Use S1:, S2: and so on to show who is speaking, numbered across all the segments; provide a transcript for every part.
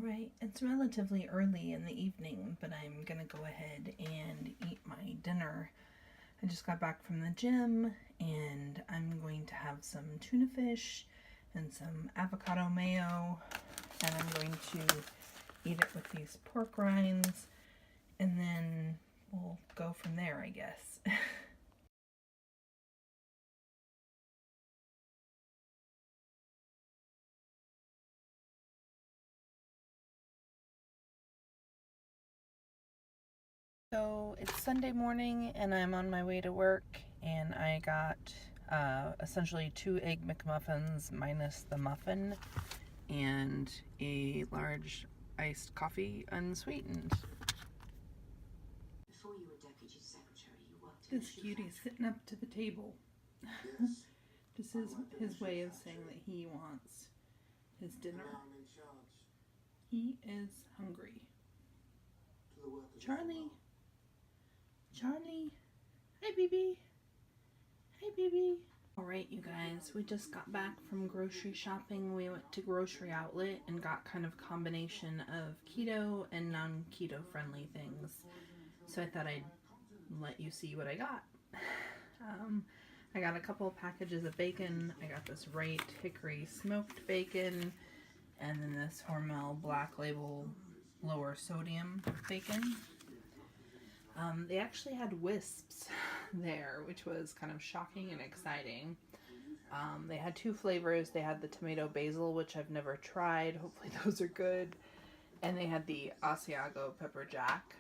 S1: Right, it's relatively early in the evening, but I'm gonna go ahead and eat my dinner. I just got back from the gym and I'm going to have some tuna fish and some avocado mayo, and I'm going to eat it with these pork rinds, and then we'll go from there, I guess. So it's Sunday morning and I'm on my way to work, and I got essentially 2 egg McMuffins minus the muffin and a large iced coffee unsweetened. Before you were deputy secretary, you worked in this cutie's sitting up to the table. Yes. This is his way of saying that he wants his dinner. He is hungry. Charlie. Charlie. Hi, baby. Hi, baby. Alright, you guys, we just got back from grocery shopping. We went to Grocery Outlet and got kind of combination of keto and non-keto friendly things. So I thought I'd let you see what I got. I got a couple packages of bacon. I got this Wright Hickory smoked bacon, and then this Hormel Black Label lower sodium bacon. They actually had wisps there, which was kind of shocking and exciting. They had 2 flavors. They had the tomato basil, which I've never tried. Hopefully those are good. And they had the Asiago pepper jack,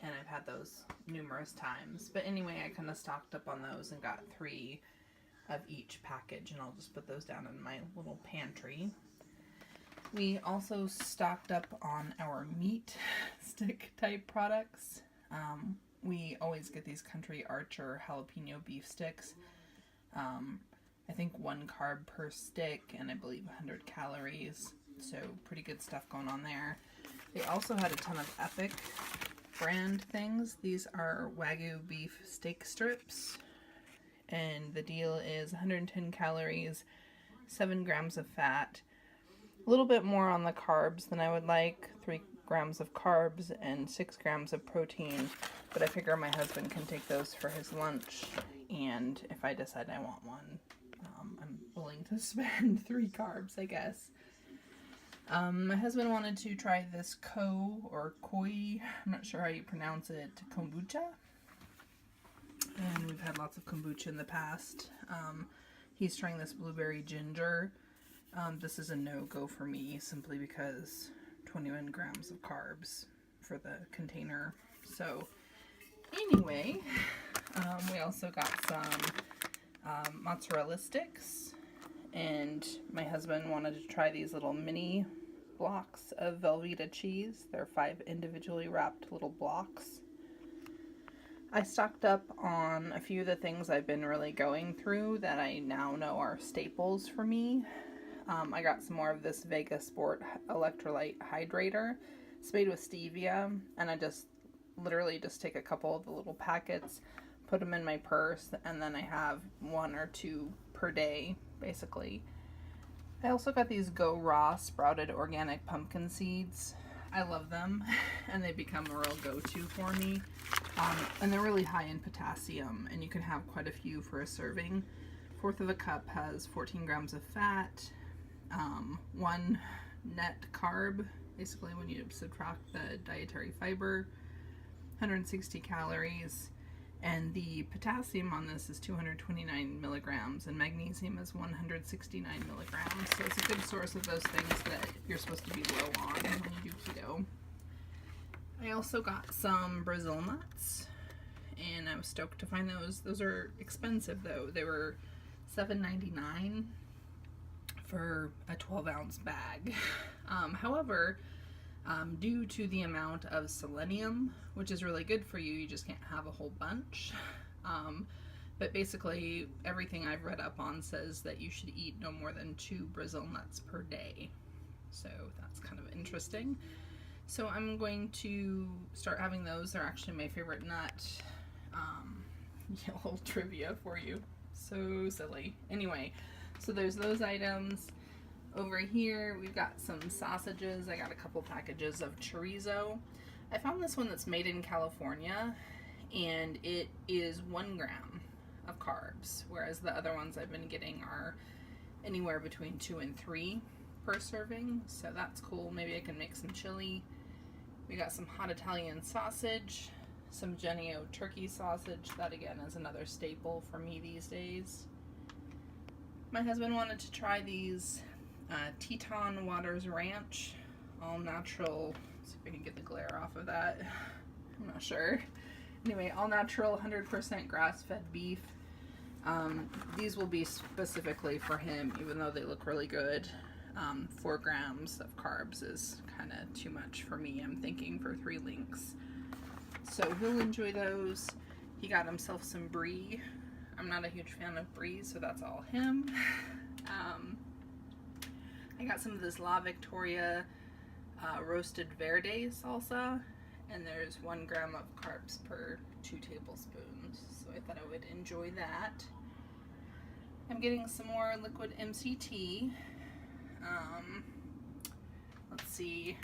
S1: and I've had those numerous times. But anyway, I kind of stocked up on those and got 3 of each package, and I'll just put those down in my little pantry. We also stocked up on our meat stick type products. We always get these Country Archer jalapeno beef sticks. I think 1 carb per stick, and I believe 100 calories. So pretty good stuff going on there. They also had a ton of Epic brand things. These are Wagyu beef steak strips, and the deal is 110 calories, 7 grams of fat, a little bit more on the carbs than I would like, 3 grams of carbs and 6 grams of protein, but I figure my husband can take those for his lunch, and if I decide I want one, I'm willing to spend 3 carbs, I guess. My husband wanted to try this koi, I'm not sure how you pronounce it, kombucha, and we've had lots of kombucha in the past. He's trying this blueberry ginger. This is a no-go for me, simply because 21 grams of carbs for the container. So anyway, we also got some mozzarella sticks, and my husband wanted to try these little mini blocks of Velveeta cheese. They're 5 individually wrapped little blocks. I stocked up on a few of the things I've been really going through that I now know are staples for me. I got some more of this Vega Sport electrolyte hydrator. It's made with stevia, and I just literally just take a couple of the little packets, put them in my purse, and then I have 1 or 2 per day, basically. I also got these Go Raw sprouted organic pumpkin seeds. I love them, and they become a real go-to for me. And they're really high in potassium, and you can have quite a few for a serving. 1/4 of a cup has 14 grams of fat, 1 net carb, basically when you subtract the dietary fiber, 160 calories, and the potassium on this is 229 milligrams, and magnesium is 169 milligrams, so it's a good source of those things that you're supposed to be low on when you do keto. I also got some Brazil nuts, and I was stoked to find those. Those are expensive though. They were $7.99 for a 12-ounce bag. However, due to the amount of selenium, which is really good for you, you just can't have a whole bunch. But basically, everything I've read up on says that you should eat no more than 2 Brazil nuts per day. So that's kind of interesting. So I'm going to start having those. They're actually my favorite nut. A little trivia for you. So silly. Anyway, so there's those items. Over here, we've got some sausages. I got a couple packages of chorizo. I found this one that's made in California, and it is 1 gram of carbs, whereas the other ones I've been getting are anywhere between 2 and 3 per serving, so that's cool. Maybe I can make some chili. We got some hot Italian sausage, some Genio turkey sausage. That again is another staple for me these days. My husband wanted to try these Teton Waters Ranch, all natural. Let's see if I can get the glare off of that. I'm not sure. Anyway, all natural, 100% grass-fed beef. These will be specifically for him, even though they look really good. 4 grams of carbs is kind of too much for me, I'm thinking, for 3 links. So he'll enjoy those. He got himself some brie. I'm not a huge fan of brie, so that's all him. I got some of this La Victoria roasted verde salsa, and there's 1 gram of carbs per 2 tablespoons, so I thought I would enjoy that. I'm getting some more liquid MCT. Let's see,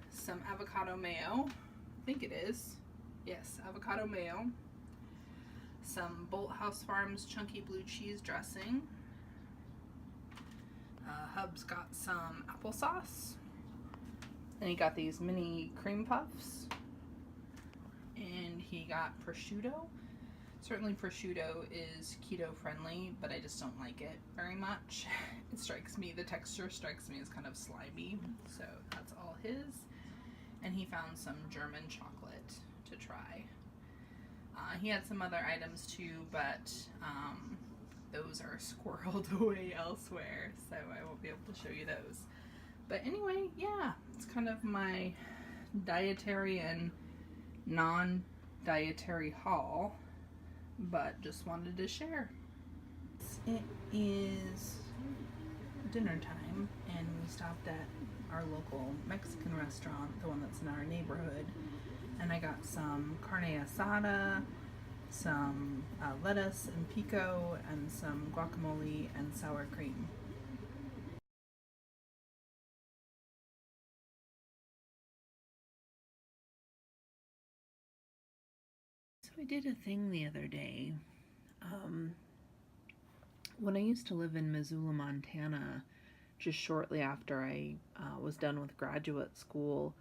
S1: some avocado mayo, I think it is. Yes, avocado mayo. Some Bolthouse Farms chunky blue cheese dressing. Hub's got some applesauce. And he got these mini cream puffs. And he got prosciutto. Certainly prosciutto is keto friendly, but I just don't like it very much. It strikes me, the texture strikes me as kind of slimy, so that's all his. And he found some German chocolate to try. He had some other items too, but those are squirreled away elsewhere, so I won't be able to show you those. But anyway, yeah, it's kind of my dietary and non-dietary haul, but just wanted to share. It is dinner time, and we stopped at our local Mexican restaurant, the one that's in our neighborhood, and I got some carne asada, some lettuce and pico, and some guacamole and sour cream. So I did a thing the other day. When I used to live in Missoula, Montana, just shortly after I was done with graduate school,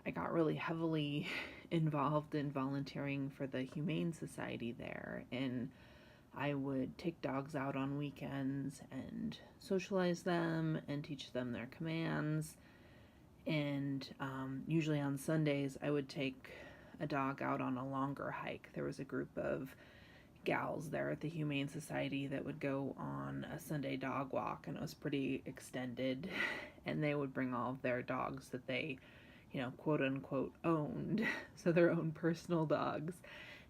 S1: I got really heavily involved in volunteering for the Humane Society there, and I would take dogs out on weekends and socialize them and teach them their commands. And usually on Sundays, I would take a dog out on a longer hike. There was a group of gals there at the Humane Society that would go on a Sunday dog walk, and it was pretty extended. And they would bring all of their dogs that they, quote unquote, owned, so their own personal dogs.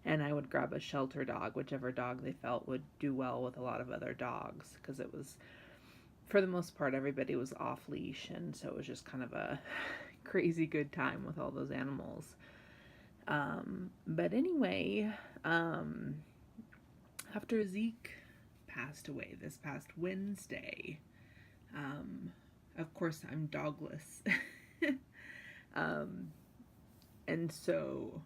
S1: And I would grab a shelter dog, whichever dog they felt would do well with a lot of other dogs, because it was, for the most part, everybody was off leash, and so it was just kind of a crazy good time with all those animals. But anyway, after Zeke passed away this past Wednesday, of course I'm dogless. And so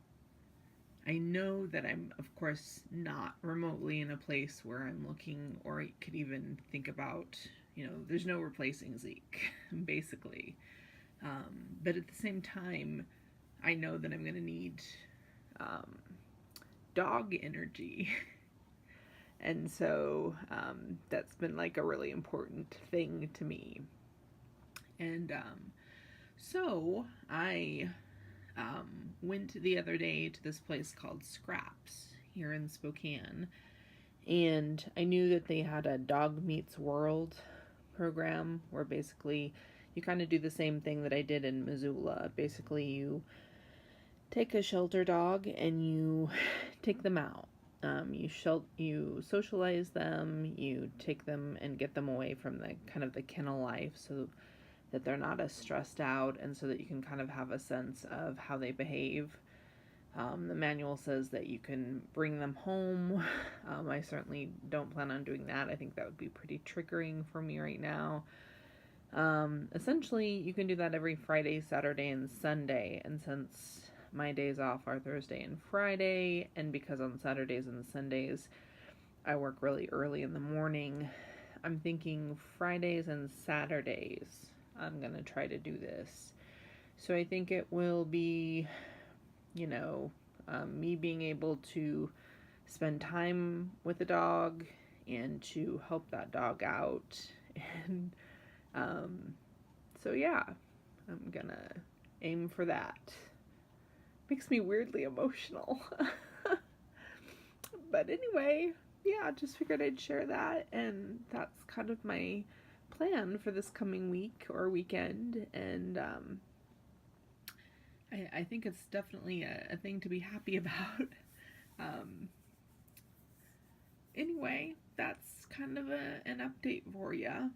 S1: I know that I'm, of course, not remotely in a place where I'm looking or could even think about, there's no replacing Zeke, basically. But at the same time, I know that I'm going to need dog energy. And so that's been like a really important thing to me. And so I went the other day to this place called Scraps here in Spokane, and I knew that they had a Dog Meets World program where basically you kind of do the same thing that I did in Missoula. Basically, you take a shelter dog and you take them out. You socialize them, you take them and get them away from the kind of the kennel life, so that they're not as stressed out, and so that you can kind of have a sense of how they behave. The manual says that you can bring them home. I certainly don't plan on doing that. I think that would be pretty triggering for me right now.
S2: Essentially, you can do that every Friday, Saturday, and Sunday. And since my days off are Thursday and Friday, and because on Saturdays and Sundays I work really early in the morning, I'm thinking Fridays and Saturdays I'm going to try to do this. So I think it will be, you know, me being able to spend time with the dog and to help that dog out. And so, yeah, I'm gonna aim for that. Makes me weirdly emotional. But anyway, yeah, just figured I'd share that, and that's kind of my plan for this coming week or weekend. And I think it's definitely a thing to be happy about. um, anyway, that's kind of an update for you.